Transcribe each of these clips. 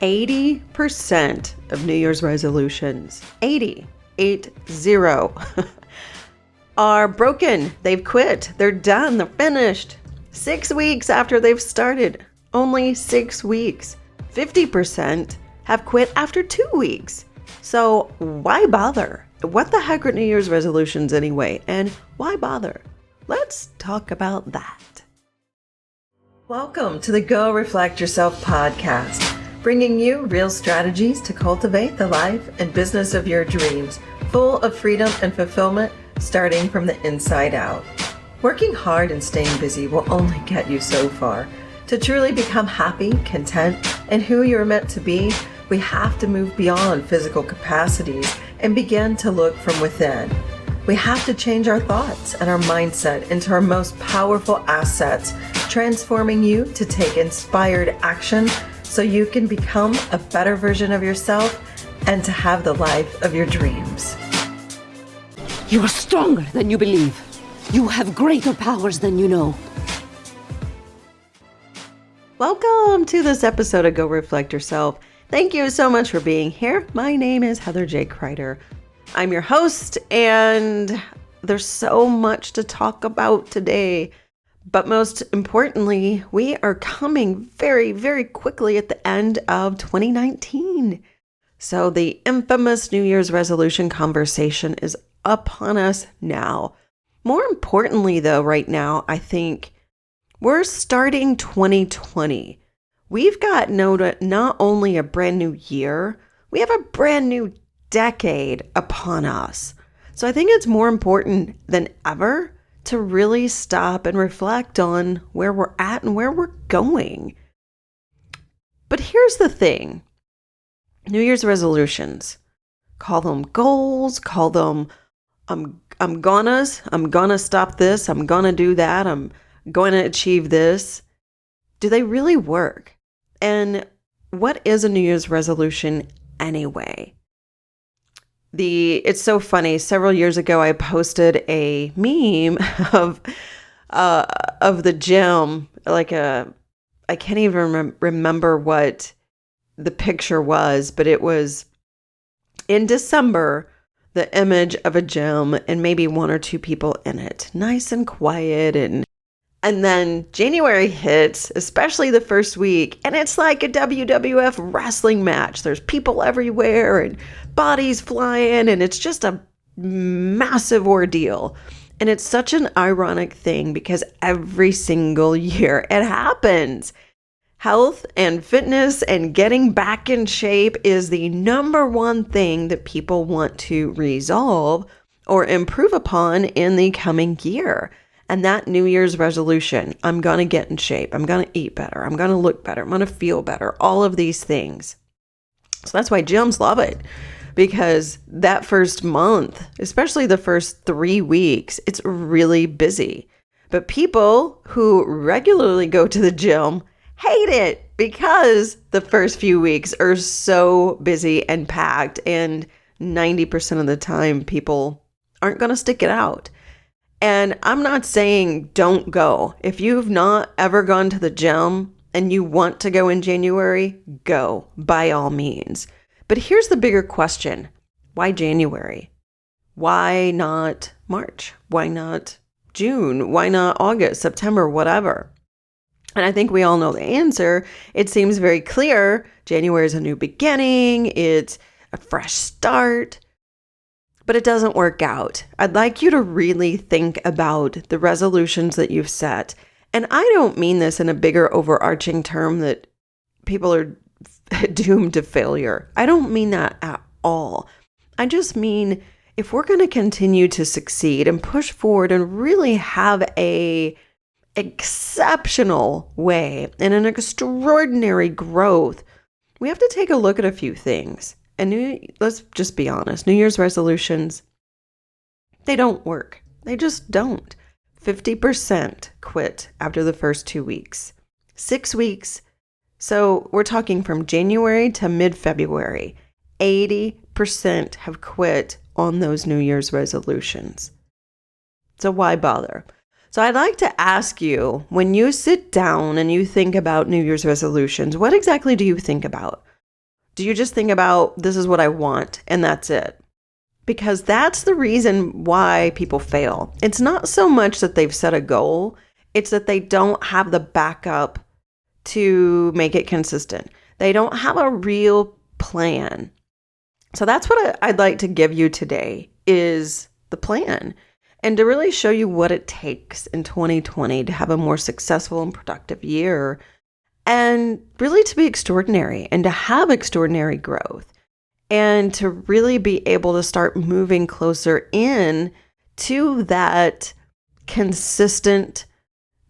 80% of New Year's resolutions, 80, are broken. They've quit. They're done. They're finished. 6 weeks after they've started. Only 6 weeks. 50% have quit after 2 weeks. So why bother? What the heck are New Year's resolutions anyway? And why bother? Let's talk about that. Welcome to the Go Reflect Yourself podcast, bringing you real strategies to cultivate the life and business of your dreams, full of freedom and fulfillment, starting from the inside out. Working hard and staying busy will only get you so far. To truly become happy, content, and who you're meant to be, we have to move beyond physical capacities and begin to look from within. We have to change our thoughts and our mindset into our most powerful assets, transforming you to take inspired action so you can become a better version of yourself and to have the life of your dreams. You are stronger than you believe. You have greater powers than you know. Welcome to this episode of Go Reflect Yourself. Thank you so much for being here. My name is Heather J. Crider. I'm your host, and there's so much to talk about today. But most importantly, we are coming very, very quickly at the end of 2019. So the infamous New Year's resolution conversation is upon us now. More importantly, though, right now, I think we're starting 2020. We've got not only a brand new year, we have a brand new decade upon us. So I think it's more important than ever to really stop and reflect on where we're at and where we're going. But here's the thing. New Year's resolutions, call them goals, call them I'm gonna stop this, I'm gonna do that, I'm going to achieve this. Do they really work? And what is a New Year's resolution anyway? It's so funny. Several years ago, I posted a meme of the gym. I can't even remember what the picture was, but it was in December, the image of a gym and maybe one or two people in it, nice and quiet. And then January hits, especially the first week, and it's like a WWF wrestling match. There's people everywhere and bodies flying, and it's just a massive ordeal. And it's such an ironic thing because every single year it happens. Health and fitness and getting back in shape is the number one thing that people want to resolve or improve upon in the coming year. And that New Year's resolution, I'm going to get in shape. I'm going to eat better. I'm going to look better. I'm going to feel better. All of these things. So that's why gyms love it, because that first month, especially the first 3 weeks, it's really busy. But people who regularly go to the gym hate it because the first few weeks are so busy and packed, and 90% of the time people aren't going to stick it out. And I'm not saying don't go. If you've not ever gone to the gym and you want to go in January, go by all means. But here's the bigger question. Why January? Why not March? Why not June? Why not August, September, whatever? And I think we all know the answer. It seems very clear. January is a new beginning. It's a fresh start. But it doesn't work out. I'd like you to really think about the resolutions that you've set. And I don't mean this in a bigger overarching term that people are doomed to failure. I don't mean that at all. I just mean if we're going to continue to succeed and push forward and really have a exceptional way and an extraordinary growth, we have to take a look at a few things. And let's just be honest, New Year's resolutions, they don't work. They just don't. 50% quit after the first 2 weeks. 6 weeks. So we're talking from January to mid-February. 80% have quit on those New Year's resolutions. So why bother? So I'd like to ask you, when you sit down and you think about New Year's resolutions, what exactly do you think about? Do you just think about, this is what I want, and that's it? Because that's the reason why people fail. It's not so much that they've set a goal, it's that they don't have the backup to make it consistent. They don't have a real plan. So that's what I'd like to give you today, is the plan, and to really show you what it takes in 2020 to have a more successful and productive year, and really to be extraordinary and to have extraordinary growth, and to really be able to start moving closer in to that consistent,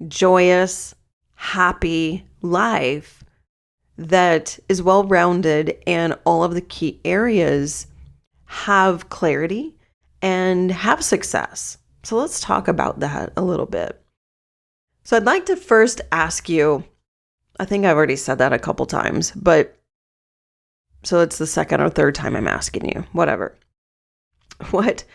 joyous, happy life that is well-rounded, and all of the key areas have clarity and have success. So let's talk about that a little bit. So I'd like to first ask you, I think I've already said that a couple times, but so it's the second or third time I'm asking you, whatever. What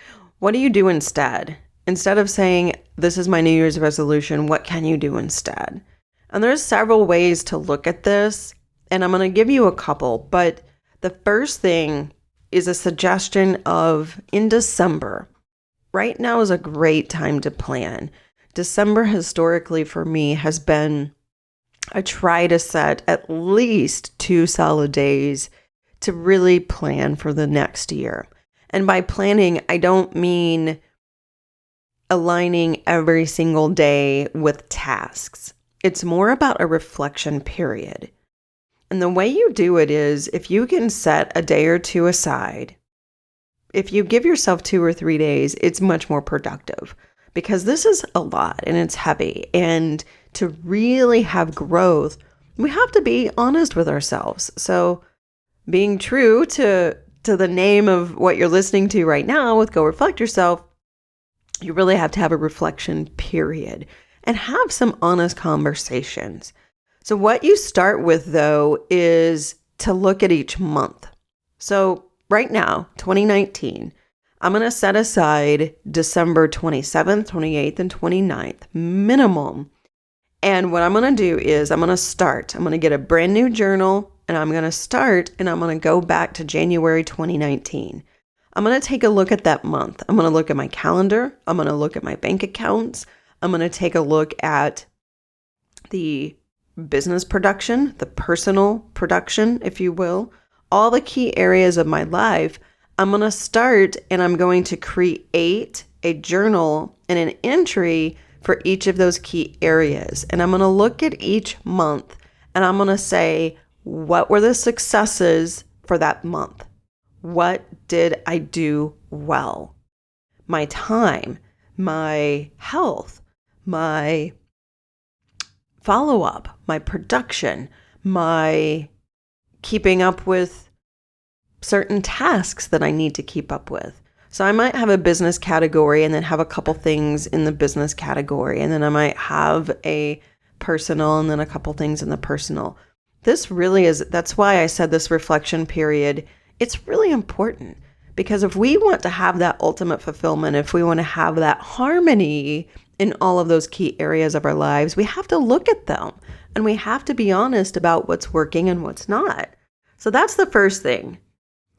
do you do instead? Instead of saying, this is my New Year's resolution, what can you do instead? And there's several ways to look at this, and I'm going to give you a couple, but the first thing is a suggestion of, in December, right now is a great time to plan. December historically for me has been, I try to set at least 2 solid days to really plan for the next year. And by planning, I don't mean aligning every single day with tasks. It's more about a reflection period. And the way you do it is, if you can set a day or two aside, if you give yourself 2 or 3 days, it's much more productive, because this is a lot and it's heavy. And to really have growth, we have to be honest with ourselves. So being true to the name of what you're listening to right now with Go Reflect Yourself, you really have to have a reflection period and have some honest conversations. So what you start with, though, is to look at each month. So right now, 2019, I'm going to set aside December 27th, 28th, and 29th minimum. And what I'm going to do is I'm going to get a brand new journal, and I'm going to go back to January 2019. I'm going to take a look at that month. I'm going to look at my calendar. I'm going to look at my bank accounts. I'm going to take a look at the business production, the personal production, if you will, all the key areas of my life. I'm going to start, and I'm going to create a journal and an entry for each of those key areas. And I'm going to look at each month, and I'm going to say, what were the successes for that month? What did I do well? My time, my health, my follow-up, my production, my keeping up with certain tasks that I need to keep up with. So I might have a business category and then have a couple things in the business category. And then I might have a personal and then a couple things in the personal. This really is, that's why I said this reflection period, it's really important, because if we want to have that ultimate fulfillment, if we want to have that harmony in all of those key areas of our lives, we have to look at them and we have to be honest about what's working and what's not. So that's the first thing.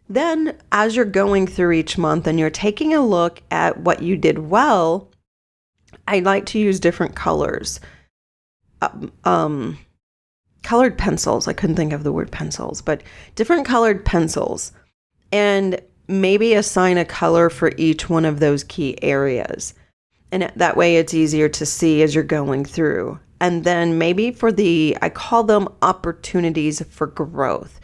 Then as you're going through each month and you're taking a look at what you did well, I like to use different colors. Colored pencils. I couldn't think of the word pencils, but different colored pencils, and maybe assign a color for each one of those key areas. And that way it's easier to see as you're going through. And then maybe I call them opportunities for growth.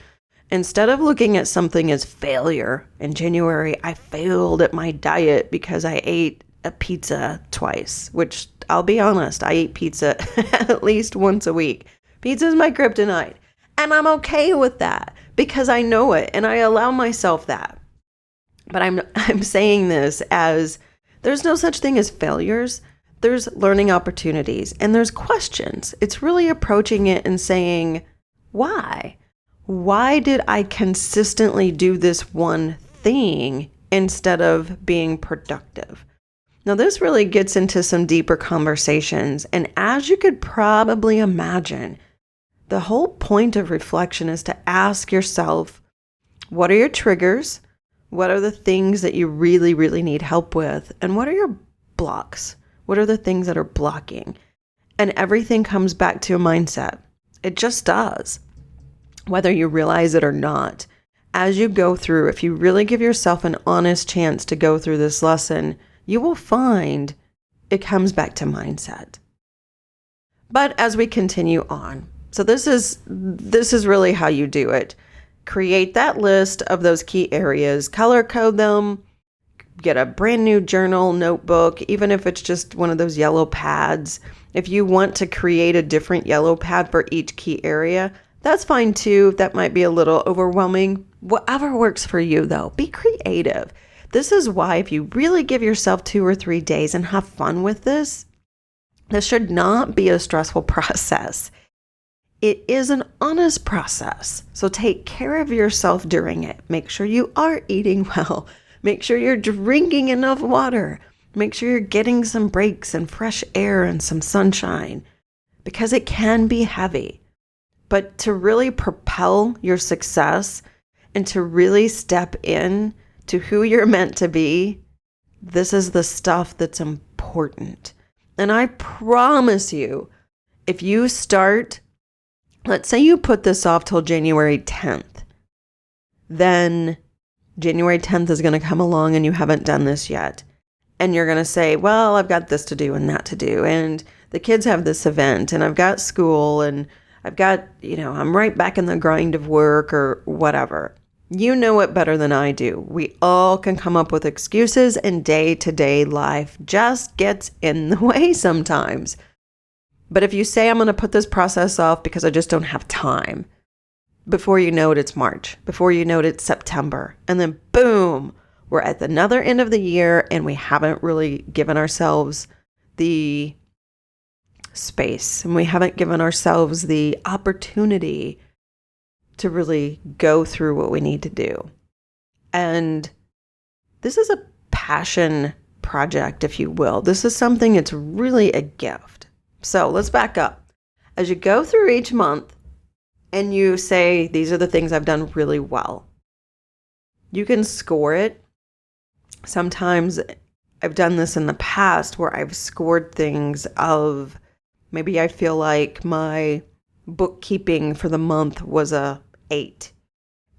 Instead of looking at something as failure, in January, I failed at my diet because I ate a pizza twice, which I'll be honest, I eat pizza at least once a week. Pizza is my kryptonite. And I'm okay with that because I know it and I allow myself that. But I'm saying this as there's no such thing as failures. There's learning opportunities and there's questions. It's really approaching it and saying, why? Why did I consistently do this one thing instead of being productive? Now, this really gets into some deeper conversations. And as you could probably imagine, the whole point of reflection is to ask yourself, What are your triggers? What are the things that you really, really need help with? And what are your blocks? What are the things that are blocking? And everything comes back to a mindset. It just does, whether you realize it or not. As you go through, if you really give yourself an honest chance to go through this lesson, you will find it comes back to mindset. But as we continue on, so this is really how you do it. Create that list of those key areas, color code them, get a brand new journal, notebook, even if it's just one of those yellow pads. If you want to create a different yellow pad for each key area, that's fine too. That might be a little overwhelming. Whatever works for you though, be creative. This is why if you really give yourself 2 or 3 days and have fun with this should not be a stressful process. It is an honest process. So take care of yourself during it. Make sure you are eating well. Make sure you're drinking enough water. Make sure you're getting some breaks and fresh air and some sunshine, because it can be heavy. But to really propel your success and to really step in to who you're meant to be, this is the stuff that's important. And I promise you, if you start, let's say you put this off till January 10th, then January 10th is going to come along and you haven't done this yet. And you're going to say, well, I've got this to do and that to do. And the kids have this event and I've got school and I've got, I'm right back in the grind of work or whatever. You know it better than I do. We all can come up with excuses, and day-to-day life just gets in the way sometimes. But if you say, I'm going to put this process off because I just don't have time, before you know it, it's March. Before you know it, it's September. And then boom, we're at another end of the year and we haven't really given ourselves the space and we haven't given ourselves the opportunity to really go through what we need to do. And this is a passion project, if you will. This is something that's really a gift. So let's back up. As you go through each month and you say, these are the things I've done really well, you can score it. Sometimes I've done this in the past where I've scored things of, maybe I feel like my bookkeeping for the month was a 8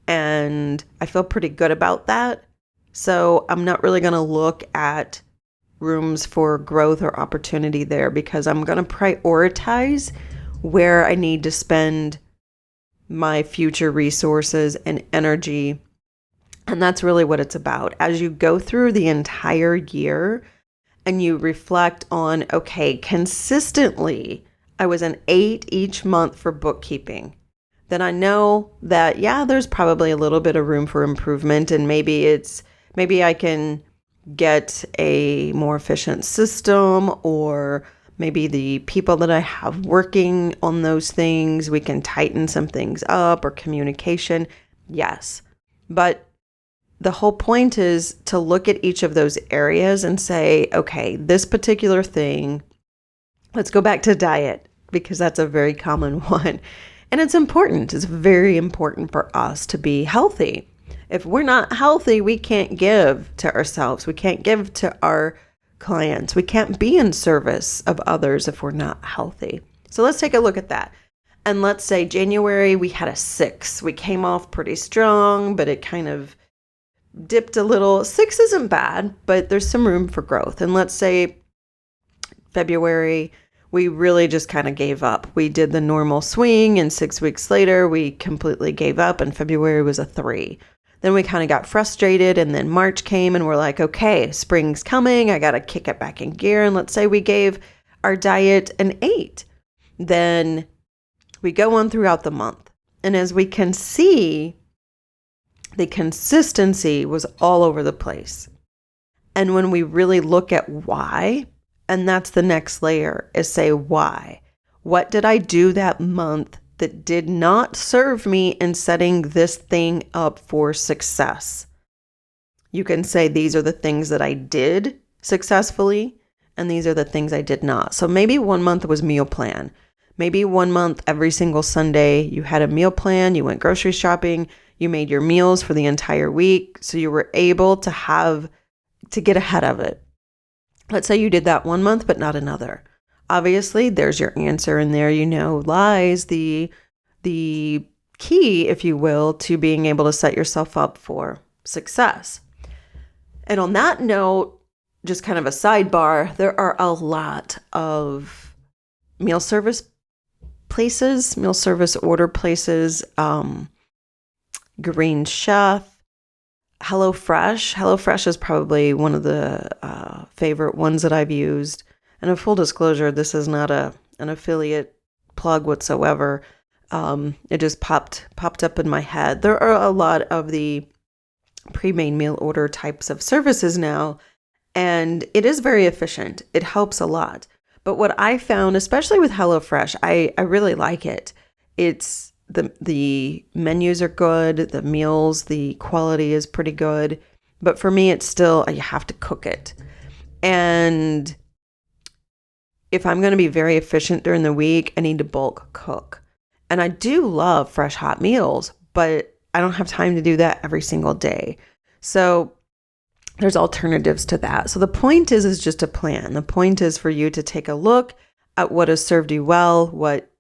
and I feel pretty good about that. So I'm not really going to look at rooms for growth or opportunity there, because I'm going to prioritize where I need to spend my future resources and energy. And that's really what it's about. As you go through the entire year and you reflect on, okay, consistently, I was an 8 each month for bookkeeping. Then I know that, yeah, there's probably a little bit of room for improvement. And maybe I can get a more efficient system, or maybe the people that I have working on those things, we can tighten some things up, or communication. Yes. But the whole point is to look at each of those areas and say, okay, this particular thing, let's go back to diet, because that's a very common one. And it's important. It's very important for us to be healthy. If we're not healthy, we can't give to ourselves. We can't give to our clients. We can't be in service of others if we're not healthy. So let's take a look at that. And let's say January, we had a 6. We came off pretty strong, but it kind of dipped a little. 6 isn't bad, but there's some room for growth. And let's say February, we really just kind of gave up. We did the normal swing, and 6 weeks later, we completely gave up, and February was a 3. Then we kind of got frustrated, and then March came, and we're like, okay, spring's coming. I got to kick it back in gear. And let's say we gave our diet an 8. Then we go on throughout the month. And as we can see, the consistency was all over the place. And when we really look at why, and that's the next layer, is say why. What did I do that month that did not serve me in setting this thing up for success? You can say these are the things that I did successfully, and these are the things I did not. So maybe one month was meal plan. Maybe one month, every single Sunday, you had a meal plan, you went grocery shopping, you made your meals for the entire week. So you were able to get ahead of it. Let's say you did that one month, but not another. Obviously, there's your answer, and there, lies the key, if you will, to being able to set yourself up for success. And on that note, just kind of a sidebar, there are a lot of meal service order places, Green Chef, HelloFresh. HelloFresh is probably one of the favorite ones that I've used. And a full disclosure, this is not an affiliate plug whatsoever. It just popped up in my head. There are a lot of the pre-made meal order types of services now, and it is very efficient. It helps a lot. But what I found, especially with HelloFresh, I really like it. It's the menus are good, the meals, the quality is pretty good. But for me, it's still, you have to cook it. And if I'm going to be very efficient during the week, I need to bulk cook. And I do love fresh hot meals, but I don't have time to do that every single day. So there's alternatives to that. So the point is just a plan. The point is for you to take a look at what has served you well, what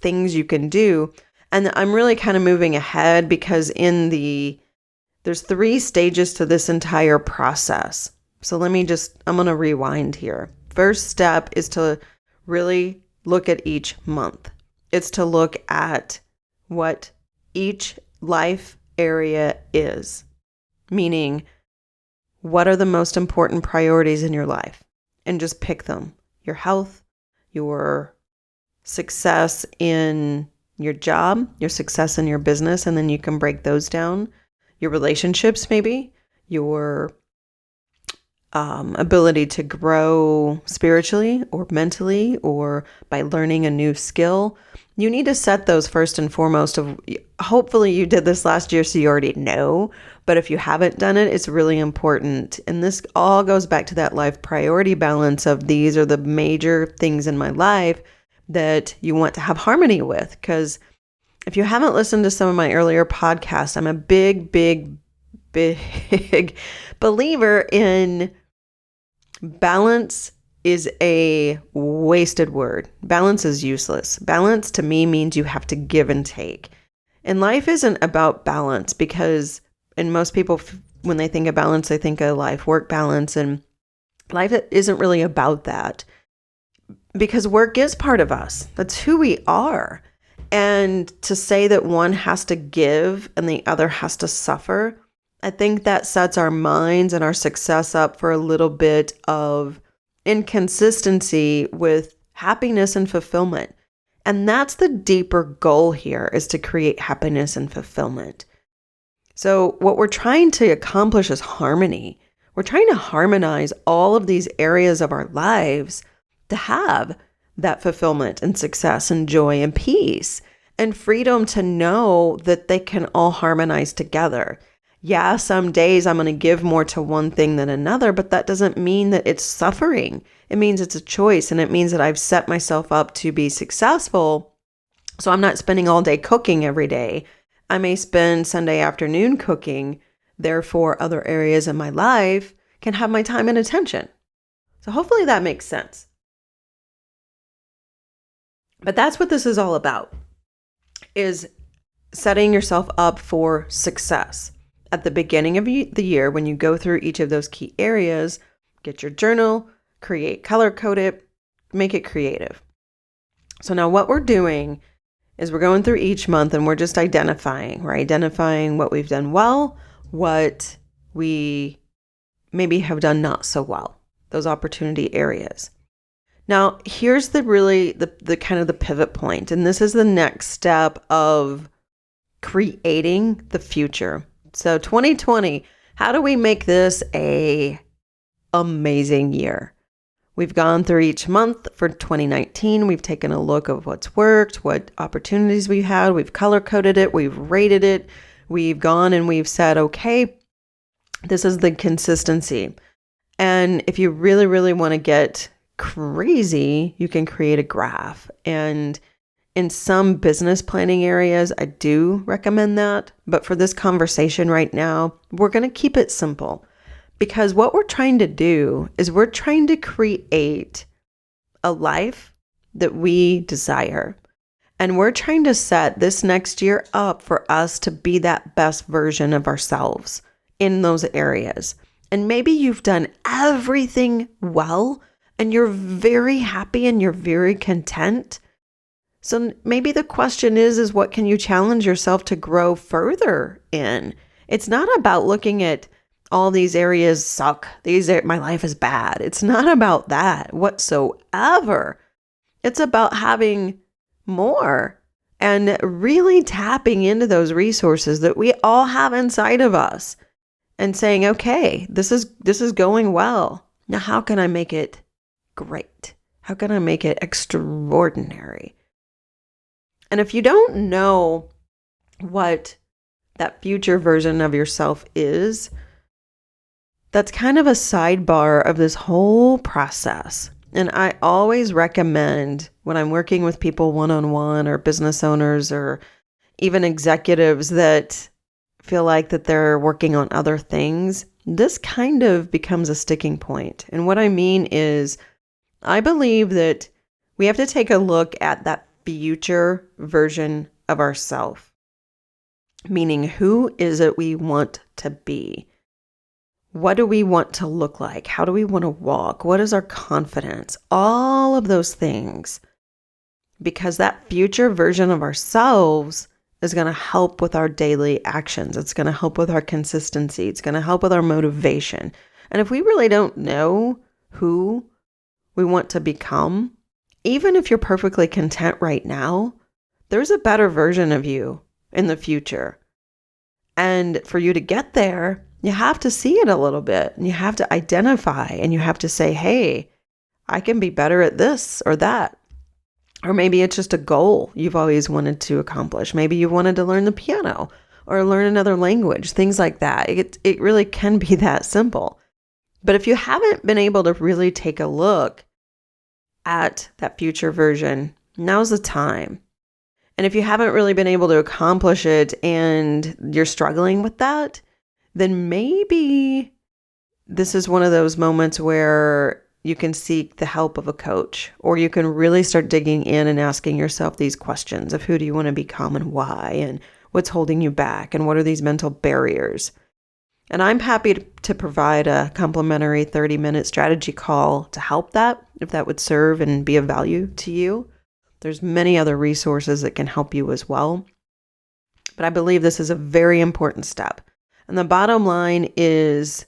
things you can do. And I'm really kind of moving ahead because there's 3 stages to this entire process. So I'm going to rewind here. First step is to really look at each month. It's to look at what each life area is, meaning what are the most important priorities in your life, and just pick them. Your health, your success in your job, your success in your business, and then you can break those down. Your relationships, maybe, your ability to grow spiritually or mentally or by learning a new skill. You need to set those first and foremost. Hopefully you did this last year, so you already know. But if you haven't done it, it's really important. And this all goes back to that life priority balance of these are the major things in my life that you want to have harmony with. Because if you haven't listened to some of my earlier podcasts, I'm a big believer in balance is a wasted word. Balance is useless. Balance to me means you have to give and take. And life isn't about balance because, and most people, when they think of balance, they think of life-work balance, and life isn't really about that because work is part of us. That's who we are. And to say that one has to give and the other has to suffer, I think that sets our minds and our success up for a little bit of inconsistency with happiness and fulfillment. And that's the deeper goal here, is to create happiness and fulfillment. So what we're trying to accomplish is harmony. We're trying to harmonize all of these areas of our lives to have that fulfillment and success and joy and peace and freedom to know that they can all harmonize together. Yeah, some days I'm going to give more to one thing than another, but that doesn't mean that it's suffering. It means it's a choice, and it means that I've set myself up to be successful. So I'm not spending all day cooking every day. I may spend Sunday afternoon cooking. Therefore, other areas in my life can have my time and attention. So hopefully that makes sense. But that's what this is all about, is setting yourself up for success. At the beginning of the year, when you go through each of those key areas, get your journal, color code it, make it creative. So now what we're doing is we're going through each month and we're just identifying. We're identifying what we've done well, what we maybe have done not so well, those opportunity areas. Now, here's the kind of the pivot point, and this is the next step of creating the future. So 2020, how do we make this a amazing year? We've gone through each month for 2019. We've taken a look of what's worked, what opportunities we had. We've color coded it. We've rated it. We've gone and we've said, okay, this is the consistency. And if you really, really want to get crazy, you can create a graph. And In some business planning areas, I do recommend that. But for this conversation right now, we're going to keep it simple because what we're trying to do is we're trying to create a life that we desire. And we're trying to set this next year up for us to be that best version of ourselves in those areas. And maybe you've done everything well and you're very happy and you're very content. So maybe the question is what can you challenge yourself to grow further in? It's not about looking at all these areas suck. My life is bad. It's not about that whatsoever. It's about having more and really tapping into those resources that we all have inside of us and saying, okay, this is going well. Now, how can I make it great? How can I make it extraordinary? And if you don't know what that future version of yourself is, that's kind of a sidebar of this whole process. And I always recommend when I'm working with people one-on-one or business owners or even executives that feel like that they're working on other things, this kind of becomes a sticking point. And what I mean is, I believe that we have to take a look at that future version of ourselves, meaning who is it we want to be? What do we want to look like? How do we want to walk? What is our confidence? All of those things. Because that future version of ourselves is going to help with our daily actions. It's going to help with our consistency. It's going to help with our motivation. And if we really don't know who we want to become, even if you're perfectly content right now, there's a better version of you in the future. And for you to get there, you have to see it a little bit and you have to identify and you have to say, hey, I can be better at this or that. Or maybe it's just a goal you've always wanted to accomplish. Maybe you wanted to learn the piano or learn another language, things like that. It really can be that simple. But if you haven't been able to really take a look at that future version, now's the time. And if you haven't really been able to accomplish it and you're struggling with that, then maybe this is one of those moments where you can seek the help of a coach, or you can really start digging in and asking yourself these questions of who do you want to become and why, and what's holding you back, and what are these mental barriers. And I'm happy to provide a complimentary 30-minute strategy call to help that, if that would serve and be of value to you. There's many other resources that can help you as well. But I believe this is a very important step. And the bottom line is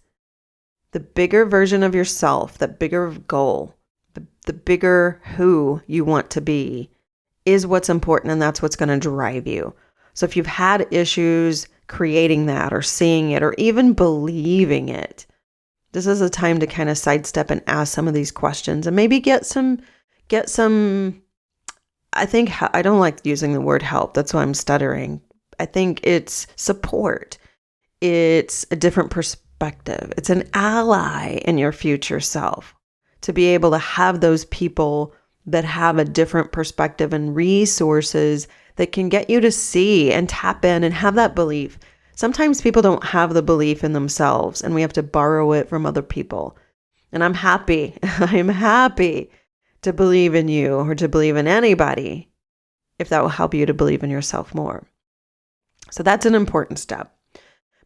the bigger version of yourself, the bigger goal, the bigger who you want to be is what's important, and that's what's going to drive you. So if you've had issues creating that or seeing it or even believing it, this is a time to kind of sidestep and ask some of these questions and maybe get some, I think, I don't like using the word help. That's why I'm stuttering. I think it's support. It's a different perspective. It's an ally in your future self to be able to have those people that have a different perspective and resources that can get you to see and tap in and have that belief. Sometimes people don't have the belief in themselves and we have to borrow it from other people. And I'm happy to believe in you or to believe in anybody if that will help you to believe in yourself more. So that's an important step.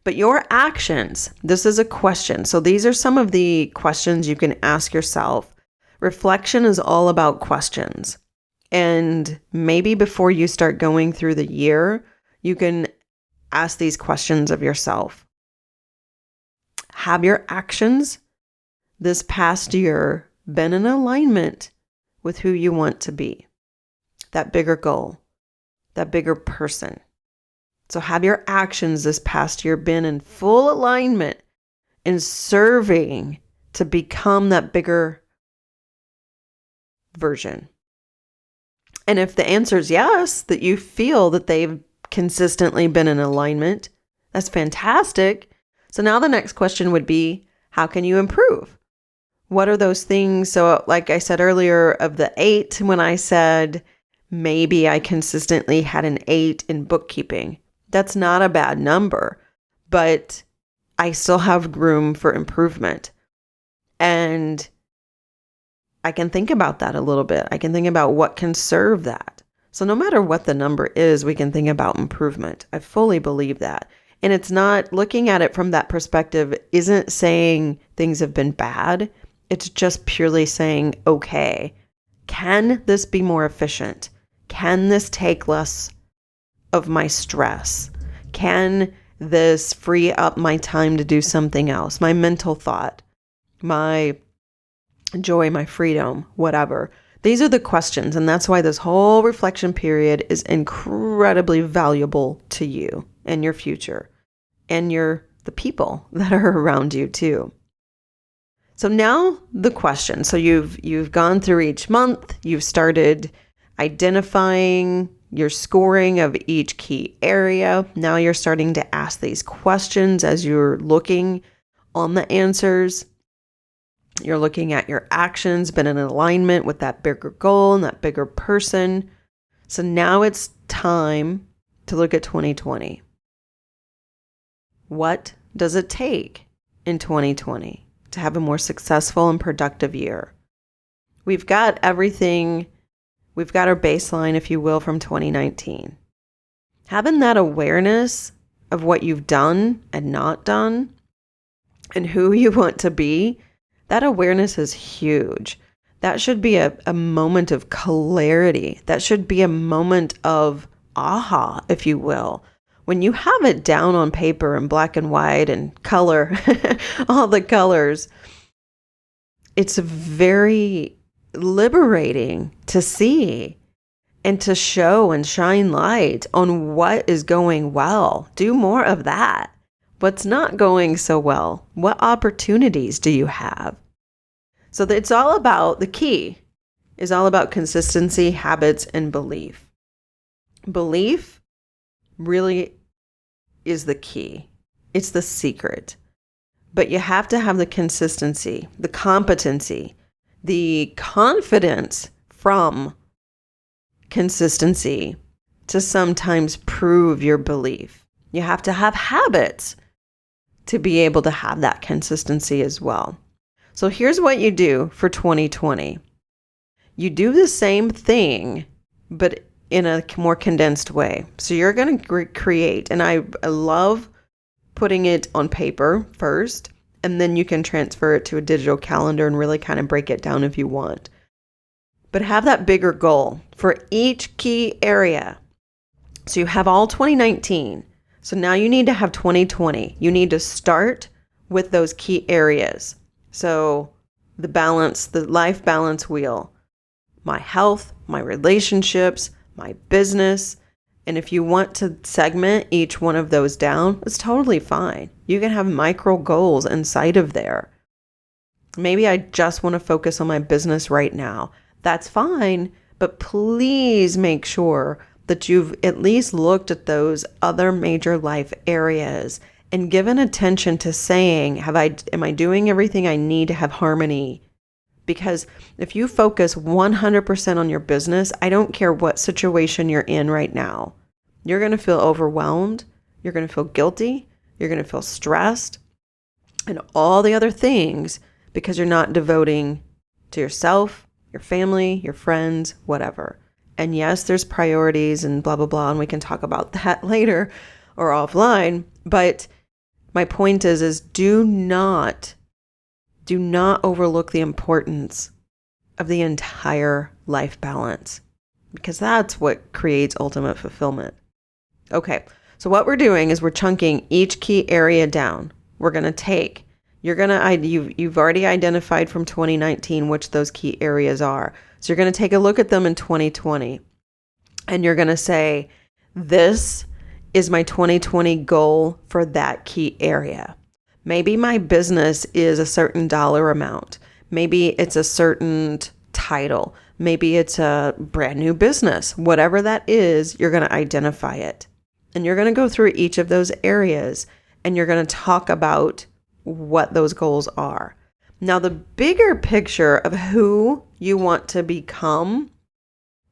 But your actions, this is a question. So these are some of the questions you can ask yourself. Reflection is all about questions. And maybe before you start going through the year, you can ask these questions of yourself. Have your actions this past year been in alignment with who you want to be? That bigger goal, that bigger person. So have your actions this past year been in full alignment in serving to become that bigger version? And if the answer is yes, that you feel that they've consistently been in alignment, that's fantastic. So now the next question would be, how can you improve? What are those things? So like I said earlier, of the 8, when I said Maybe I consistently had an 8 in bookkeeping. That's not a bad number, but I still have room for improvement. And I can think about that a little bit. I can think about what can serve that. So no matter what the number is, we can think about improvement. I fully believe that. And it's not looking at it from that perspective, isn't saying things have been bad. It's just purely saying, okay, can this be more efficient? Can this take less of my stress? Can this free up my time to do something else? My mental thought, my joy, my freedom, whatever. These are the questions. And that's why this whole reflection period is incredibly valuable to you and your future and the people that are around you too. So now the question. So you've gone through each month, you've started identifying your scoring of each key area. Now you're starting to ask these questions as you're looking on the answers. You're looking at your actions, been in alignment with that bigger goal and that bigger person. So now it's time to look at 2020. What does it take in 2020 to have a more successful and productive year? We've got everything. We've got our baseline, if you will, from 2019. Having that awareness of what you've done and not done and who you want to be, that awareness is huge. That should be a moment of clarity. That should be a moment of aha, if you will. When you have it down on paper in black and white and color, all the colors, it's very liberating to see and to show and shine light on what is going well. Do more of that. What's not going so well? What opportunities do you have? So it's all about, the key is all about consistency, habits, and belief. Belief really is the key. It's the secret. But you have to have the consistency, the competency, the confidence from consistency to sometimes prove your belief. You have to have habits to be able to have that consistency as well. So here's what you do for 2020. You do the same thing, but in a more condensed way. So you're going to create, and I love putting it on paper first, and then you can transfer it to a digital calendar and really kind of break it down if you want. But have that bigger goal for each key area. So you have all 2019. So now you need to have 2020. You need to start with those key areas. So the balance, the life balance wheel, my health, my relationships, my business. And if you want to segment each one of those down, it's totally fine. You can have micro goals inside of there. Maybe I just want to focus on my business right now. That's fine, but please make sure that you've at least looked at those other major life areas and given attention to saying, am I doing everything I need to have harmony? Because if you focus 100% on your business, I don't care what situation you're in right now, you're going to feel overwhelmed, you're going to feel guilty, you're going to feel stressed, and all the other things because you're not devoting to yourself, your family, your friends, whatever. And yes, there's priorities and blah, blah, blah, and we can talk about that later or offline. But my point is do not overlook the importance of the entire life balance, because that's what creates ultimate fulfillment. Okay, so what we're doing is we're chunking each key area down. We're going to take, you've already identified from 2019 which those key areas are. So you're going to take a look at them in 2020 and you're going to say, this is my 2020 goal for that key area. Maybe my business is a certain dollar amount. Maybe it's a certain title. Maybe it's a brand new business. Whatever that is, you're going to identify it. And you're going to go through each of those areas and you're going to talk about what those goals are. Now, the bigger picture of who you want to become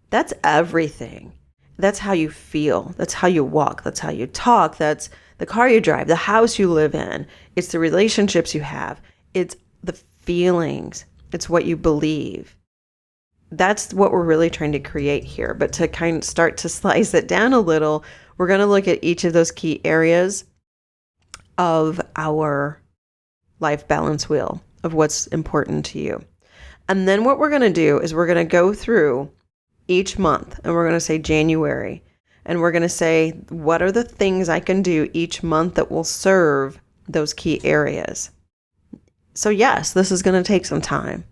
That's everything. That's how you feel. That's how you walk. That's how you talk. That's the car you drive, the house you live in. It's the relationships you have. It's the feelings. It's what you believe. That's what we're really trying to create here. But to kind of start to slice it down a little, we're going to look at each of those key areas of our life balance wheel of what's important to you. And then what we're going to do is we're going to go through each month and we're going to say January. And we're going to say, what are the things I can do each month that will serve those key areas? So yes, this is going to take some time.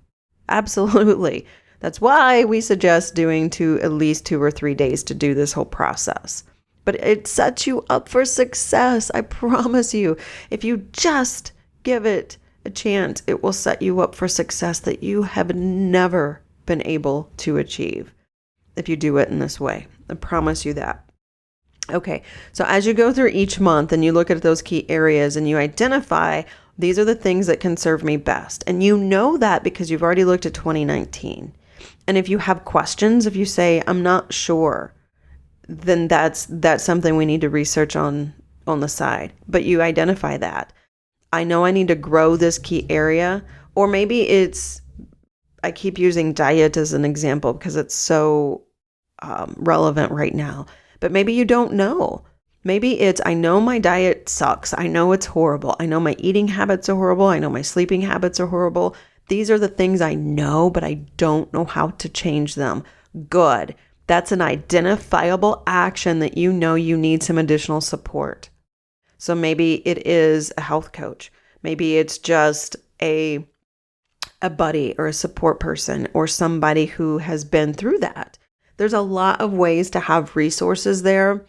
Absolutely. That's why we suggest doing at least 2 or 3 days to do this whole process. But it sets you up for success. I promise you. If you just give it a chance, it will set you up for success that you have never been able to achieve if you do it in this way. I promise you that. Okay, so as you go through each month and you look at those key areas and you identify, these are the things that can serve me best. And you know that because you've already looked at 2019. And if you have questions, if you say, I'm not sure, then that's something we need to research on the side. But you identify that. I know I need to grow this key area, or maybe I keep using diet as an example because it's so relevant right now. But maybe you don't know. Maybe I know my diet sucks. I know it's horrible. I know my eating habits are horrible. I know my sleeping habits are horrible. These are the things I know, but I don't know how to change them. Good. That's an identifiable action that you know you need some additional support. So maybe it is a health coach. Maybe it's just a buddy or a support person or somebody who has been through that. There's a lot of ways to have resources there.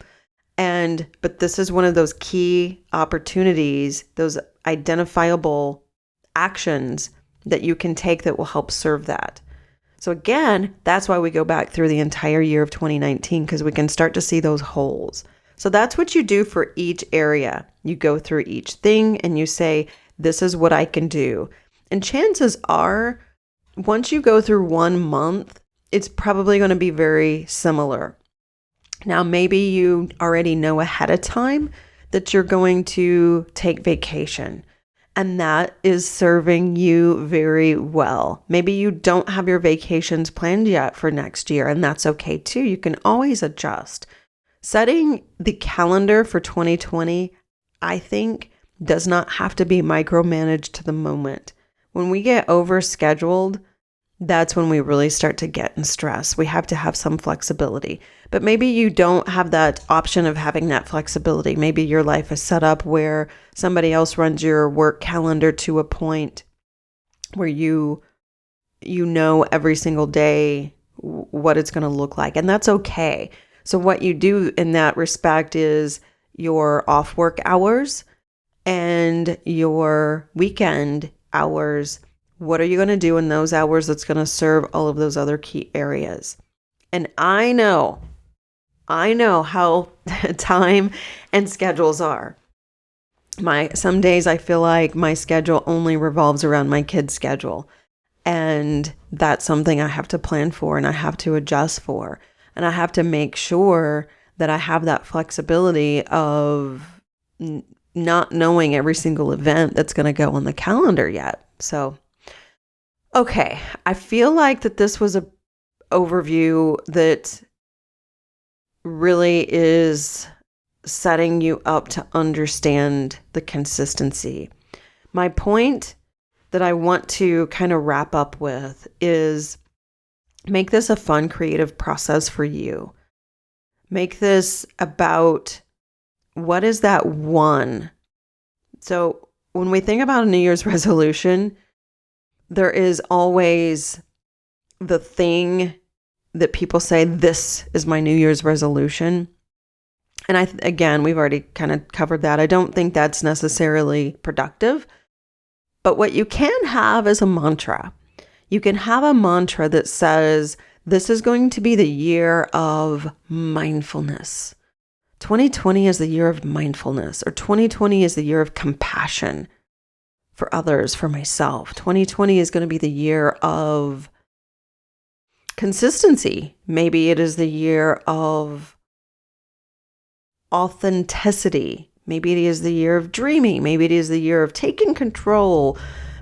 But this is one of those key opportunities, those identifiable actions that you can take that will help serve that. So again, that's why we go back through the entire year of 2019, because we can start to see those holes. So that's what you do for each area. You go through each thing and you say, this is what I can do. And chances are, once you go through 1 month, it's probably going to be very similar. Now, maybe you already know ahead of time that you're going to take vacation, and that is serving you very well. Maybe you don't have your vacations planned yet for next year, and that's okay too. You can always adjust. Setting the calendar for 2020, I think, does not have to be micromanaged to the moment. When we get overscheduled, that's when we really start to get in stress. We have to have some flexibility. But maybe you don't have that option of having that flexibility. Maybe your life is set up where somebody else runs your work calendar to a point where you know every single day what it's going to look like. And that's okay. So what you do in that respect is your off work hours and your weekend hours. What are you going to do in those hours that's going to serve all of those other key areas? And I know how time and schedules are. Some days I feel like my schedule only revolves around my kids' schedule. And that's something I have to plan for and I have to adjust for. And I have to make sure that I have that flexibility of not knowing every single event that's going to go on the calendar yet. So, okay, I feel like that this was an overview that really is setting you up to understand the consistency. My point that I want to kind of wrap up with is make this a fun, creative process for you. Make this about what is that one. So when we think about a New Year's resolution, there is always the thing that people say, this is my New Year's resolution. And again, we've already kind of covered that. I don't think that's necessarily productive. But what you can have is a mantra. You can have a mantra that says, this is going to be the year of mindfulness. 2020 is the year of mindfulness, or 2020 is the year of compassion for others, for myself. 2020 is going to be the year of consistency. Maybe it is the year of authenticity. Maybe it is the year of dreaming. Maybe it is the year of taking control.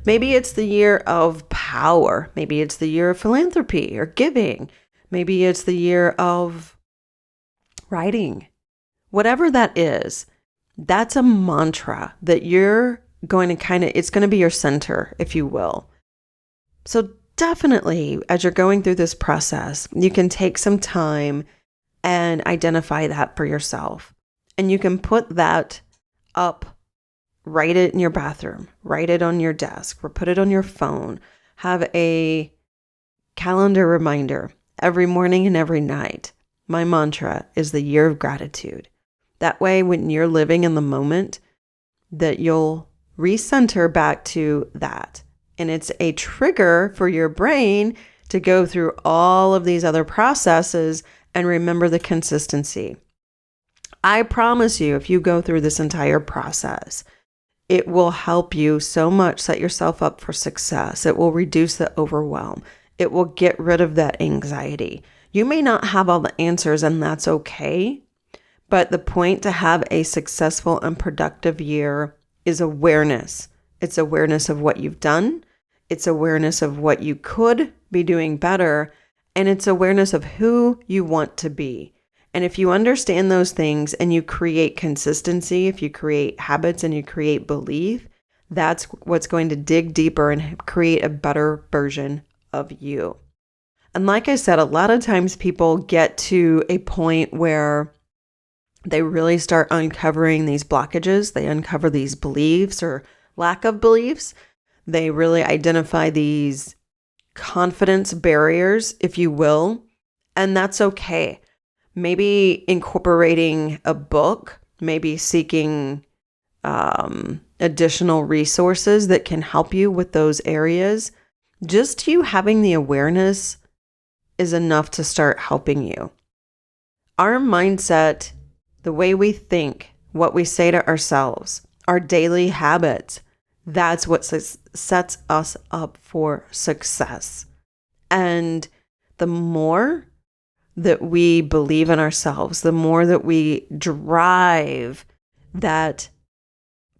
Maybe it's the year of power. Maybe it's the year of philanthropy or giving. Maybe it's the year of writing. Whatever that is, that's a mantra that you're going to it's going to be your center, if you will. So definitely, as you're going through this process, you can take some time and identify that for yourself. And you can put that up, write it in your bathroom, write it on your desk, or put it on your phone. Have a calendar reminder every morning and every night. My mantra is the year of gratitude. That way, when you're living in the moment, that you'll recenter back to that. And it's a trigger for your brain to go through all of these other processes and remember the consistency. I promise you, if you go through this entire process, it will help you so much set yourself up for success. It will reduce the overwhelm. It will get rid of that anxiety. You may not have all the answers, and that's okay. But the point to have a successful and productive year is awareness. It's awareness of what you've done. It's awareness of what you could be doing better. And it's awareness of who you want to be. And if you understand those things and you create consistency, if you create habits and you create belief, that's what's going to dig deeper and create a better version of you. And like I said, a lot of times people get to a point where they really start uncovering these blockages. They uncover these beliefs or lack of beliefs. They really identify these confidence barriers, if you will, and that's okay. Maybe incorporating a book, maybe seeking additional resources that can help you with those areas. Just you having the awareness is enough to start helping you. Our mindset, the way we think, what we say to ourselves, our daily habits, that's what sets us up for success. And the more that we believe in ourselves, the more that we drive that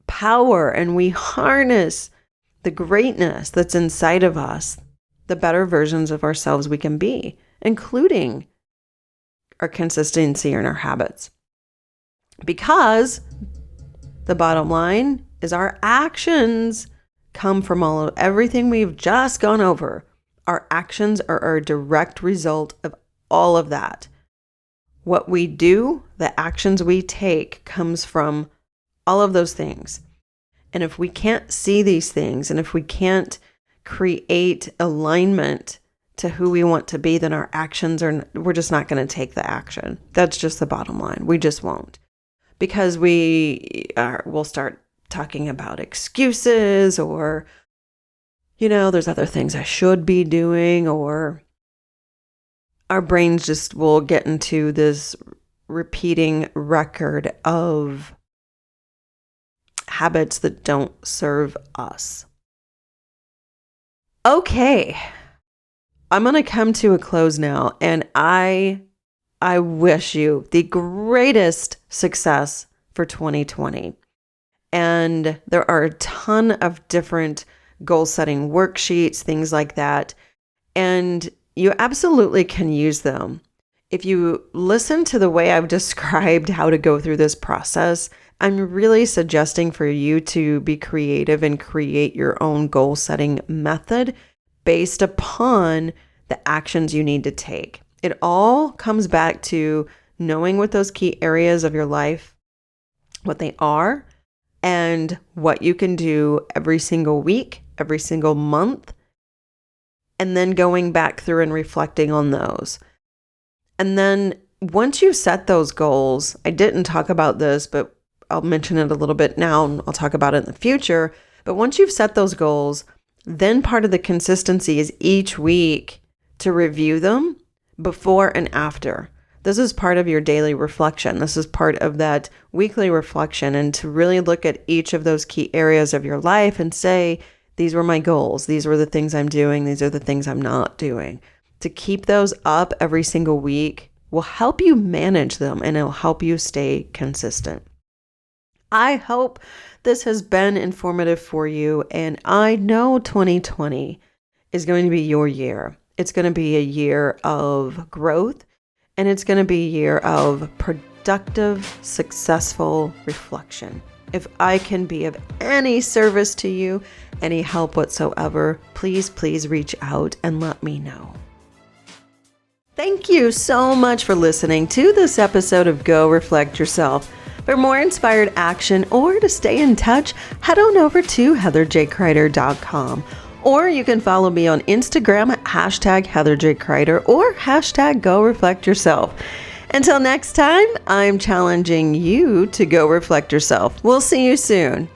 power and we harness the greatness that's inside of us, the better versions of ourselves we can be, including our consistency and our habits. Because the bottom line is our actions come from everything we've just gone over. Our actions are a direct result of all of that. What we do, the actions we take, comes from all of those things. And if we can't see these things, and if we can't create alignment to who we want to be, then our actions we're just not going to take the action. That's just the bottom line. We just won't. Because we'll start talking about excuses or, there's other things I should be doing, or our brains just will get into this repeating record of habits that don't serve us. Okay, I'm going to come to a close now, and I wish you the greatest success for 2020. And there are a ton of different goal-setting worksheets, things like that, and you absolutely can use them. If you listen to the way I've described how to go through this process, I'm really suggesting for you to be creative and create your own goal-setting method based upon the actions you need to take. It all comes back to knowing what those key areas of your life, what they are, and what you can do every single week, every single month, and then going back through and reflecting on those. And then once you set those goals, I didn't talk about this, but I'll mention it a little bit now, and I'll talk about it in the future. But once you've set those goals, then part of the consistency is each week to review them before and after. This is part of your daily reflection. This is part of that weekly reflection, and to really look at each of those key areas of your life and say, these were my goals. These were the things I'm doing. These are the things I'm not doing. to keep those up every single week will help you manage them and it'll help you stay consistent. I hope this has been informative for you, and I know 2020 is going to be your year. It's going to be a year of growth, and it's going to be a year of productive, successful reflection. If I can be of any service to you, any help whatsoever, please reach out and let me know. Thank you so much for listening to this episode of Go Reflect Yourself. For more inspired action or to stay in touch, head on over to heatherjcrider.com. Or you can follow me on Instagram at #HeatherJCrider or #GoReflectYourself. Until next time, I'm challenging you to go reflect yourself. We'll see you soon.